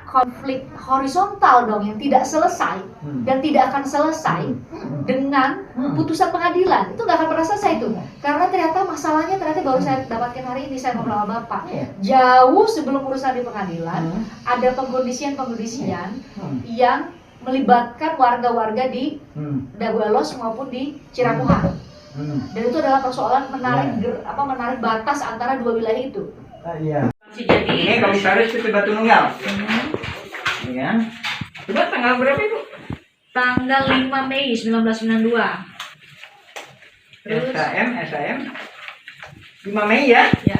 konflik horizontal dong yang tidak selesai dan tidak akan selesai dengan putusan pengadilan. Itu nggak akan pernah selesai itu, karena ternyata masalahnya baru saya dapatkan hari ini, saya ngobrol sama Bapak. Jauh sebelum urusan di pengadilan ada pengkondisian yang melibatkan warga-warga di Dago Elos maupun di Ciramuha. Dan itu adalah persoalan menarik batas antara dua wilayah itu. Jadi ini komisaris PT Batu Nunggal. Ya. Coba tanggal berapa itu? Tanggal 5 Mei 1992. Terus SAM 5 Mei ya? Ya.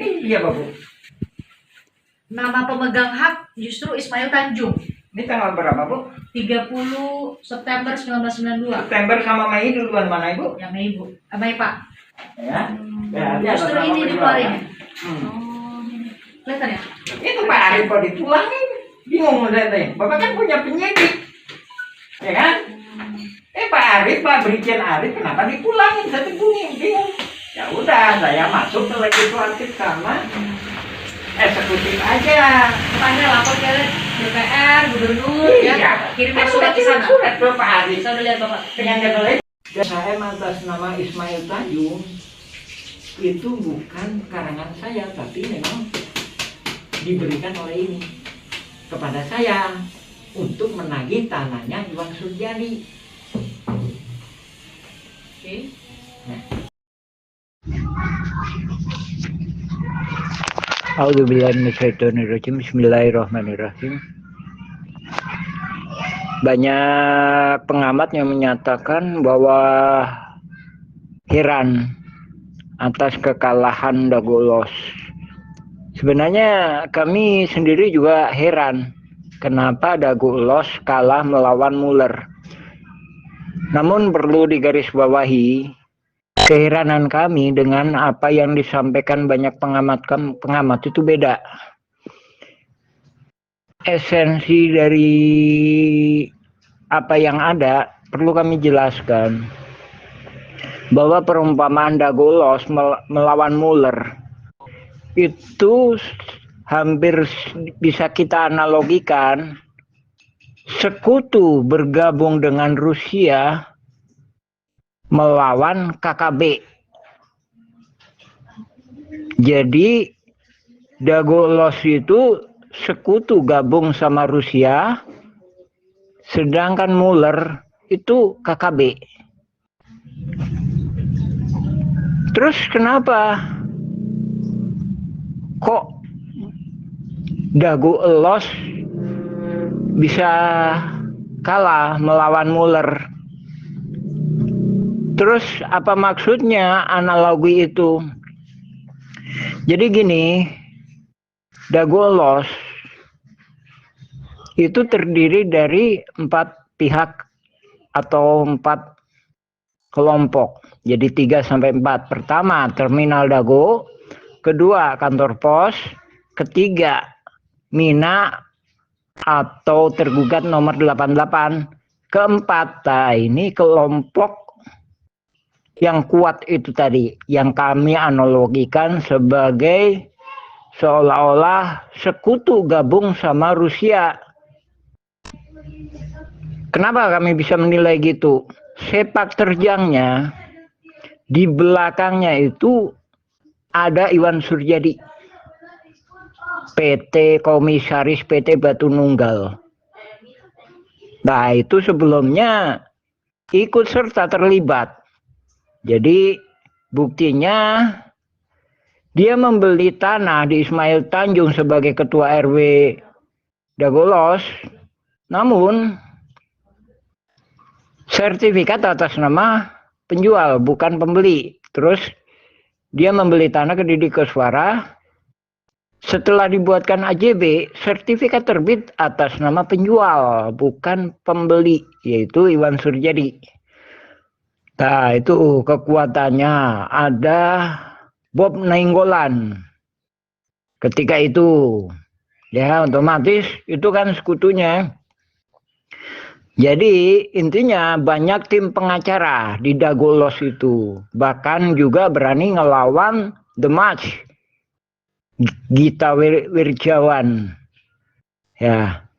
Iya, Bapak. Nama pemegang hak justru Ismail Tanjung. Ini tanggal berapa, Bu? 30 September 1992. September sama Mei duluan mana, Ibu? Yang Mei, Bu. Mei, Pak. Ya. Justru ini dikeluarin. Kelihatan ya? Itu Pak Arif kok dipulangin. Bingung saya teh. Bapak kan punya penyidik. Ya kan? Pak Arif, Pak Brigjen Arif kenapa dipulangin? Saya tuh bingung. Ya udah, saya masuk ke legislatif sama eksekutif aja. Tanya lapor ke DPR, gubernur, ya. Kirim surat ke sana. Surat ke Pak Arif. Saya udah lihat Bapak. Dengan kata saya atas nama Ismail Tanjung itu bukan karangan saya, tapi memang diberikan oleh ini kepada saya untuk menagih tanahnya Iwan Surjadi. Oke. A'udzubillahi minasyaitonirrajim. Bismillahirrahmanirrahim. Banyak pengamat yang menyatakan bahwa heran atas kekalahan Dago Elos. Sebenarnya kami sendiri juga heran kenapa Dago Elos kalah melawan Muller. Namun perlu digarisbawahi, keheranan kami dengan apa yang disampaikan banyak pengamat itu beda. Esensi dari apa yang ada perlu kami jelaskan bahwa perumpamaan Dago Elos melawan Muller itu hampir bisa kita analogikan sekutu bergabung dengan Rusia melawan KKB. Jadi Dago Elos itu sekutu gabung sama Rusia, sedangkan Muller itu KKB. Terus kenapa kok Dago Elos bisa kalah melawan Muller? Terus apa maksudnya analogi itu? Jadi gini, Dago Elos itu terdiri dari 4 pihak atau 4 kelompok. Jadi 3-4. Pertama, terminal Dago. Kedua, kantor pos. Ketiga, Mina atau tergugat nomor 88. Keempat, ini kelompok yang kuat itu tadi, yang kami analogikan sebagai seolah-olah sekutu gabung sama Rusia. Kenapa kami bisa menilai gitu? Sepak terjangnya di belakangnya itu ada Iwan Surjadi, komisaris PT Batu Nunggal. Nah, itu sebelumnya ikut serta terlibat. Jadi buktinya dia membeli tanah di Ismail Tanjung sebagai ketua RW Dago Elos, namun sertifikat atas nama penjual bukan pembeli. Terus dia membeli tanah ke Didi Koswara. Setelah dibuatkan AJB, sertifikat terbit atas nama penjual bukan pembeli, yaitu Iwan Surjadi. Nah, itu kekuatannya. Ada Bob Nainggolan ketika itu, ya otomatis itu kan sekutunya. Jadi intinya banyak tim pengacara di Dago Elos itu, bahkan juga berani ngelawan The Match, Gita Wirjawan. Ya,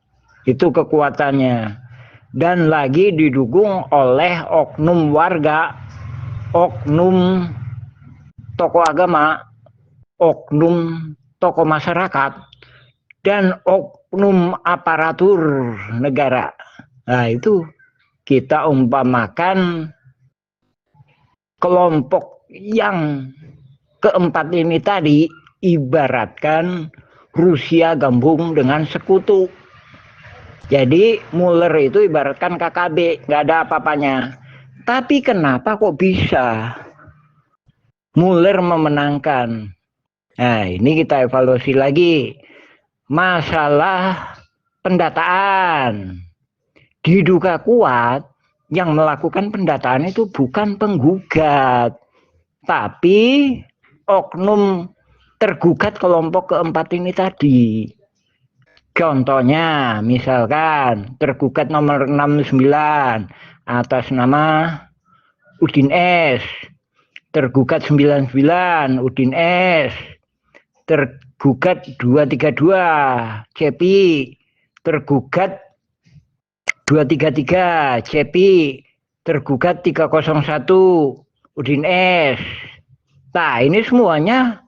itu kekuatannya. Dan lagi didukung oleh oknum warga, oknum tokoh agama, oknum tokoh masyarakat, dan oknum aparatur negara. Nah, itu kita umpamakan kelompok yang keempat ini tadi ibaratkan Rusia gabung dengan sekutu. Jadi Mueller itu ibaratkan KKB, nggak ada apa-apanya. Tapi kenapa kok bisa Mueller memenangkan? Nah, ini kita evaluasi lagi. Masalah pendataan. Diduga kuat yang melakukan pendataan itu bukan penggugat, tapi oknum tergugat kelompok keempat ini tadi. Contohnya, misalkan tergugat nomor 69 atas nama Udin S. Tergugat 99 Udin S. Tergugat 232 Cepi. Tergugat 233 Cepi. Tergugat 301 Udin S. Nah, ini semuanya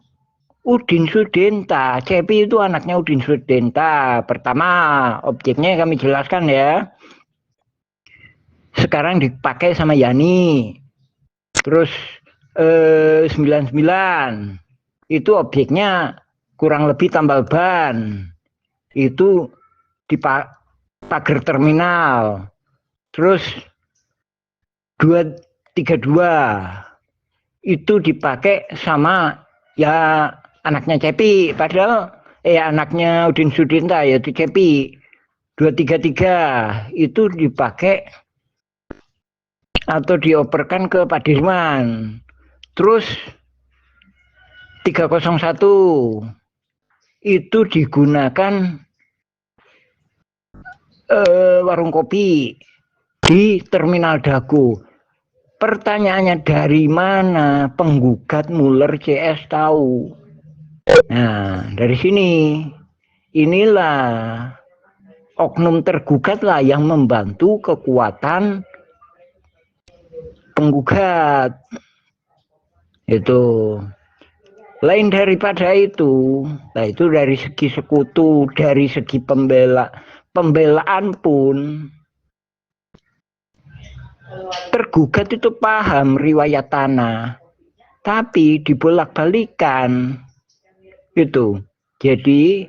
Udin Sudenta. Cepi itu anaknya Udin Sudenta. Pertama, objeknya kami jelaskan ya. Sekarang dipakai sama Yani. Terus 99 itu objeknya kurang lebih tambal ban. Itu di pagar terminal. Terus 232 itu dipakai sama ya anaknya Cepi, padahal anaknya Udin Sudinta yaitu Cepi. 233 itu dipakai atau dioperkan ke Pak Dirman. Terus 301 itu digunakan warung kopi di Terminal Dago. Pertanyaannya, dari mana penggugat Mueller CS tahu? Nah, dari sini inilah oknum tergugatlah yang membantu kekuatan penggugat. Itu lain daripada itu. Nah, itu dari segi sekutu, dari segi pembelaan pun tergugat itu paham riwayat tanah, tapi dibolak-balikan itu. Jadi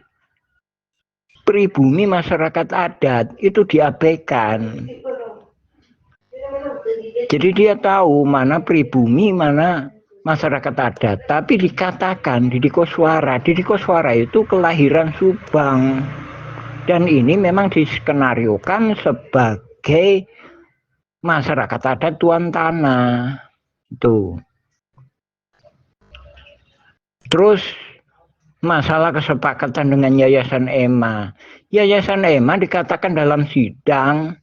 pribumi masyarakat adat itu diabaikan. Jadi dia tahu mana pribumi, mana masyarakat adat. Tapi dikatakan Didi Koswara itu kelahiran Subang. Dan ini memang diskenariokan sebagai masyarakat adat tuan tanah. Itu. Terus masalah kesepakatan dengan Yayasan EMA. Yayasan EMA dikatakan dalam sidang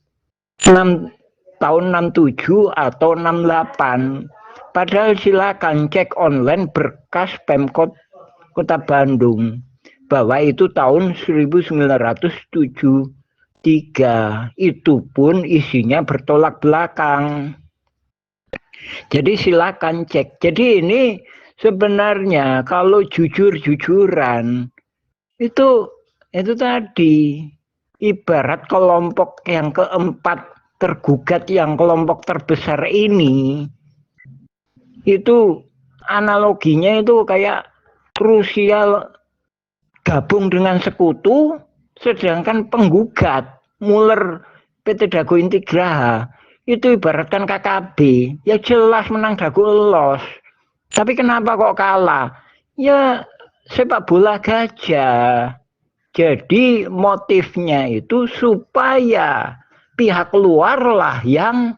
tahun 67 atau 68. Padahal silakan cek online berkas Pemkot Kota Bandung bahwa itu tahun 1973. Itu pun isinya bertolak belakang. Jadi silakan cek. Jadi ini sebenarnya kalau jujur-jujuran itu tadi ibarat kelompok yang keempat tergugat yang kelompok terbesar ini itu analoginya itu kayak krusial gabung dengan sekutu, sedangkan penggugat Mueller PT Dago Integraha itu ibaratkan KKB, ya jelas menang Dago los. Tapi kenapa kok kalah? Ya sepak bola gajah. Jadi motifnya itu supaya pihak luar lah yang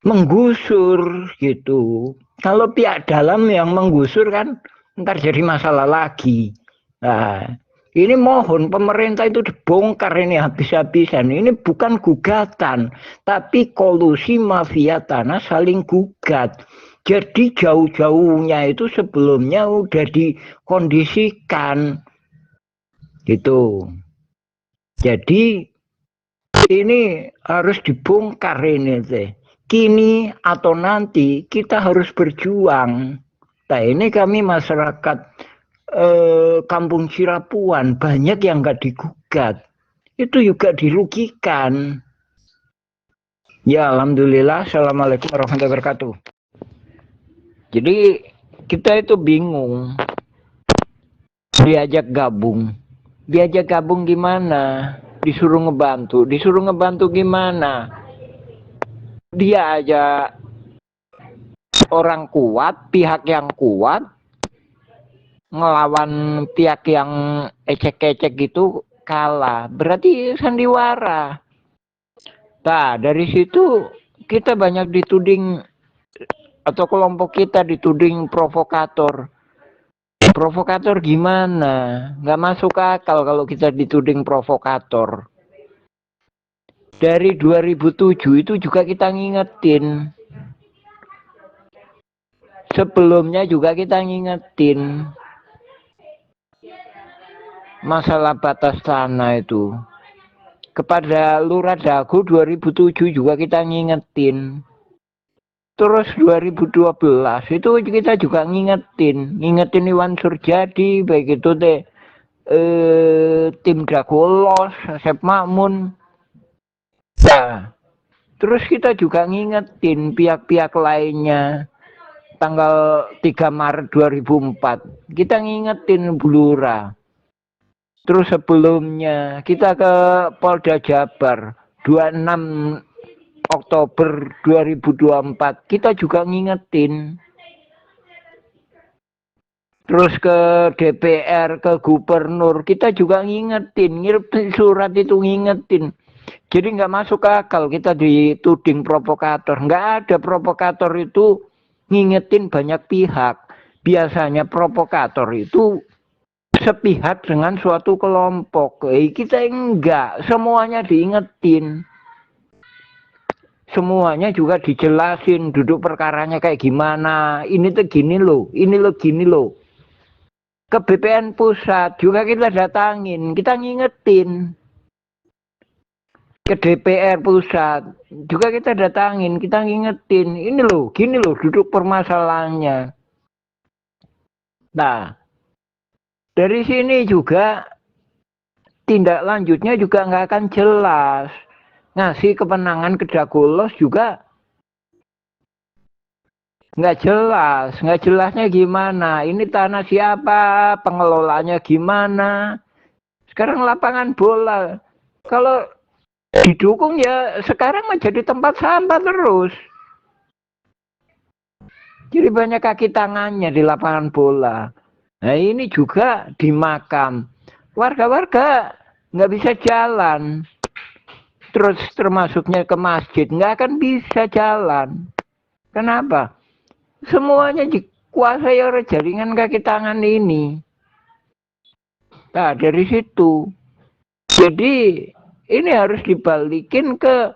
menggusur gitu. Kalau pihak dalam yang menggusur kan ntar jadi masalah lagi. Nah, ini mohon pemerintah itu dibongkar ini habis-habisan. Ini bukan gugatan, tapi kolusi mafia tanah saling gugat. Jadi jauh-jauhnya itu sebelumnya udah dikondisikan. Gitu. Jadi ini harus dibongkar ini teh. Kini atau nanti kita harus berjuang. Nah ini kami masyarakat Kampung Cirapuan banyak yang nggak digugat. Itu juga dirugikan. Ya alhamdulillah. Assalamualaikum warahmatullahi wabarakatuh. Jadi kita itu bingung. Diajak gabung gimana? Disuruh ngebantu gimana? Dia aja orang kuat, pihak yang kuat ngelawan pihak yang ecek-ecek gitu kalah. Berarti sandiwara. Nah, dari situ kita banyak dituding atau kelompok kita dituding provokator. Provokator gimana? Nggak masuk akal kalau kita dituding provokator. Dari 2007 itu juga kita ngingetin. Sebelumnya juga kita ngingetin. Masalah batas tanah itu. Kepada Lurah Dago 2007 juga kita ngingetin. Terus 2012 itu kita juga ngingetin Iwan Surjadi, baik itu tim Dagolos, Asep Makmun. Nah, terus kita juga ngingetin pihak-pihak lainnya. Tanggal 3 Maret 2004 kita ngingetin Blura. Terus sebelumnya kita ke Polda Jabar 26 Oktober 2024 kita juga ngingetin. Terus ke DPR, ke gubernur kita juga ngingetin, ngirim surat itu ngingetin. Jadi nggak masuk akal kita dituding provokator. Nggak ada provokator itu ngingetin banyak pihak. Biasanya provokator itu sepihak dengan suatu kelompok. Kita enggak, semuanya diingetin. Semuanya juga dijelasin duduk perkaranya kayak gimana. Ini tuh gini loh, ini loh gini loh. Ke BPN pusat juga kita datangin, kita ngingetin. Ke DPR pusat juga kita datangin, kita ngingetin. Ini loh, gini loh duduk permasalahannya. Nah, dari sini juga tindak lanjutnya juga nggak akan jelas. Ngasih kemenangan ke Dagolos juga nggak jelas. Nggak jelasnya gimana. Ini tanah siapa, pengelolanya gimana. Sekarang lapangan bola. Kalau didukung ya sekarang menjadi tempat sampah terus. Jadi banyak kaki tangannya di lapangan bola. Nah ini juga di makam. Warga-warga nggak bisa jalan. Terus termasuknya ke masjid nggak akan bisa jalan. Kenapa? Semuanya dikuasai oleh jaringan kaki tangan ini. Nah dari situ. Jadi ini harus dibalikin ke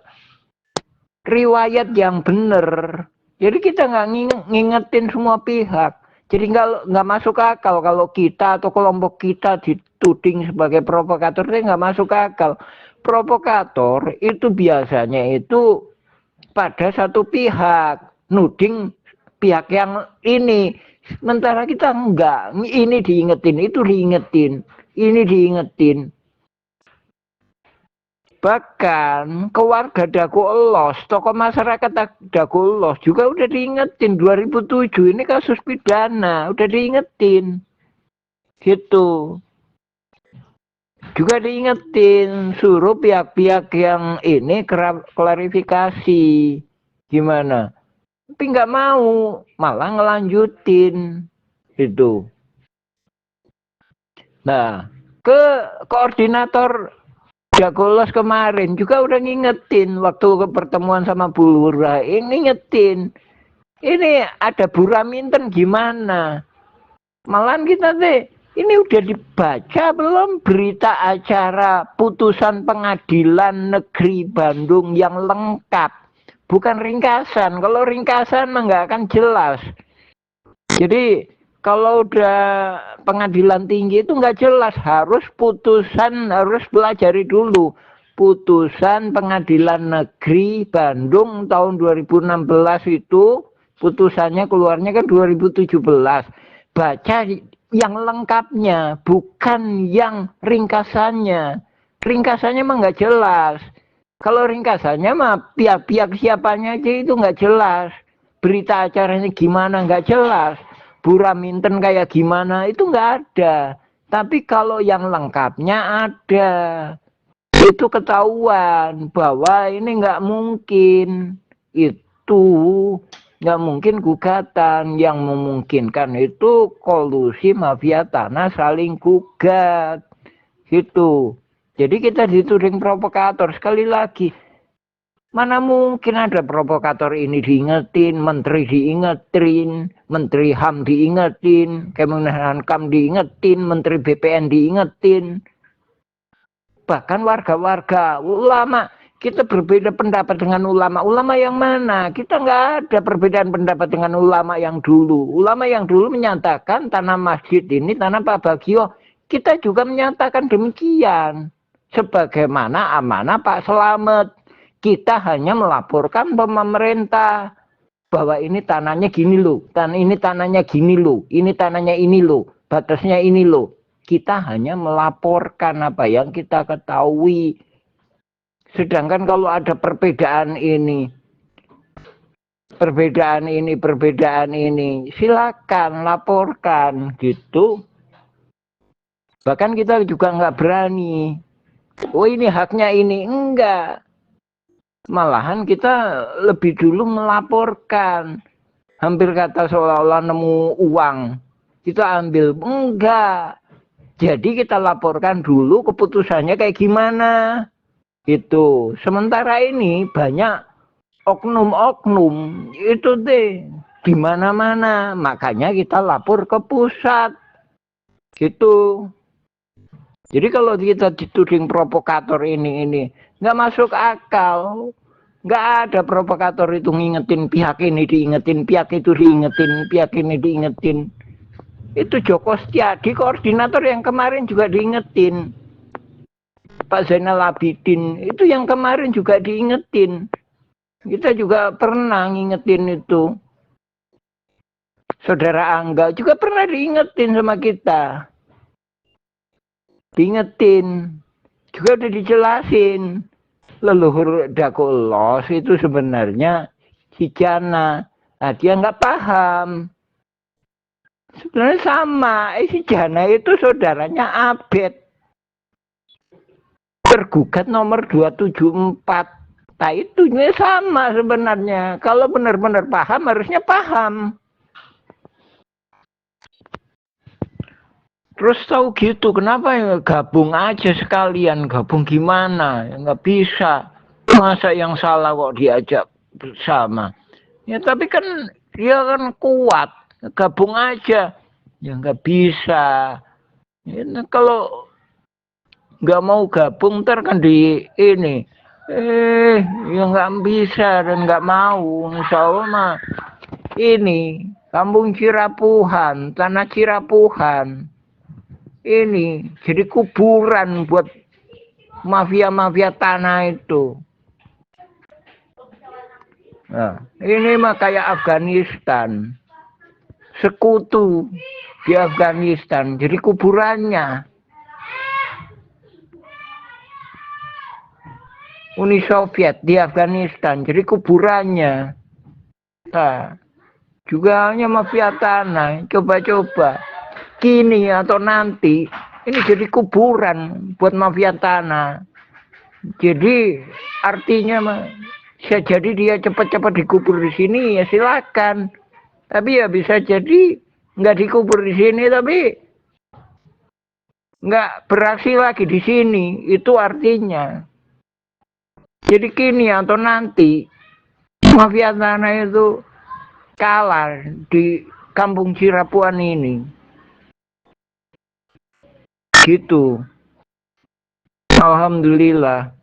riwayat yang benar. Jadi kita nggak ngingetin semua pihak. Jadi nggak masuk akal kalau kita atau kelompok kita dituding sebagai provokator. Itu nggak masuk akal. Provokator itu biasanya itu pada satu pihak, nuding pihak yang ini. Sementara kita enggak, ini diingetin, itu diingetin, ini diingetin. Bahkan keluarga Dagolos, tokoh masyarakat Dagolos juga udah diingetin 2007, ini kasus pidana, udah diingetin. Gitu. Juga diingetin, suruh pihak-pihak yang ini klarifikasi gimana. Tapi nggak mau, malah ngelanjutin itu. Nah, ke koordinator Dagolos kemarin juga udah ngingetin waktu pertemuan sama Bu Lurah, ngingetin. Ini ada Buraminten gimana? Malahan kita ini udah dibaca belum berita acara putusan pengadilan negeri Bandung yang lengkap? Bukan ringkasan. Kalau ringkasan mah nggak akan jelas. Jadi Kalau udah pengadilan tinggi itu nggak jelas, harus pelajari dulu. Putusan Pengadilan Negeri Bandung tahun 2016 itu, putusannya keluarnya kan 2017. Baca yang lengkapnya, bukan yang ringkasannya. Ringkasannya mah nggak jelas. Kalau ringkasannya mah pihak-pihak siapanya aja itu nggak jelas. Berita acaranya gimana nggak jelas. Buraminten kayak gimana itu nggak ada. Tapi kalau yang lengkapnya ada. Itu ketahuan bahwa ini nggak mungkin. Itu nggak mungkin gugatan. Yang memungkinkan itu kolusi mafia tanah saling gugat. Gitu. Jadi kita dituding provokator. Sekali lagi, mana mungkin ada provokator ini diingetin, menteri diingetin, menteri HAM diingetin, Kemenhan-Ham diingetin, menteri BPN diingetin. Bahkan warga-warga, ulama, kita berbeda pendapat dengan ulama. Ulama yang mana? Kita nggak ada perbedaan pendapat dengan ulama yang dulu. Ulama yang dulu menyatakan tanah masjid ini, tanah Pak Bagio. Kita juga menyatakan demikian. Sebagaimana amanah Pak Slamet. Kita hanya melaporkan pemerintah bahwa ini tanahnya gini loh, ini tanahnya gini loh, ini tanahnya ini loh, batasnya ini loh. Kita hanya melaporkan apa yang kita ketahui. Sedangkan kalau ada perbedaan ini, silakan laporkan gitu. Bahkan kita juga nggak berani. Oh ini haknya ini, enggak. Malahan kita lebih dulu melaporkan. Hampir kata seolah-olah nemu uang. Kita ambil, enggak. Jadi kita laporkan dulu keputusannya kayak gimana. Gitu. Sementara ini banyak oknum-oknum. Itu deh. Di mana-mana. Makanya kita lapor ke pusat. Gitu. Jadi kalau kita dituding provokator ini. Nggak masuk akal. Nggak ada provokator itu ngingetin pihak ini diingetin. Pihak itu diingetin. Pihak ini diingetin. Itu Joko Setiadi koordinator yang kemarin juga diingetin. Pak Zainal Abidin itu yang kemarin juga diingetin. Kita juga pernah ngingetin itu. Saudara Angga juga pernah diingetin sama kita. Diingetin. Juga udah dijelasin. Leluhur Dakolos itu sebenarnya si Jana. Nah, dia nggak paham. Sebenarnya sama, si Jana itu saudaranya Abed. Tergugat nomor 274. Nah itu sama sebenarnya. Kalau benar-benar paham, harusnya paham. Terus tahu gitu, kenapa ya gabung aja sekalian? Gabung gimana? Ya nggak bisa. Masa yang salah kok diajak bersama? Ya tapi kan dia kan kuat. Gabung aja. Ya nggak bisa. Ya, kalau nggak mau gabung ntar kan di ini. Ya nggak bisa dan nggak mau. Insya Allah mah ini Kampung Cirapuhan, tanah Cirapuhan. Ini jadi kuburan buat mafia-mafia tanah itu. Nah, ini mah kayak Afghanistan. Sekutu di Afghanistan. Jadi kuburannya. Uni Soviet di Afghanistan. Jadi kuburannya. Nah, juga hanya mafia tanah. Coba-coba. Kini atau nanti. Ini jadi kuburan buat mafia tanah. Jadi artinya bisa jadi dia cepat-cepat dikubur di sini ya silakan. Tapi ya bisa jadi nggak dikubur di sini tapi nggak beraksi lagi di sini. Itu artinya. Jadi kini atau nanti mafia tanah itu kalah di Kampung Cirapuhan ini. Gitu. Alhamdulillah.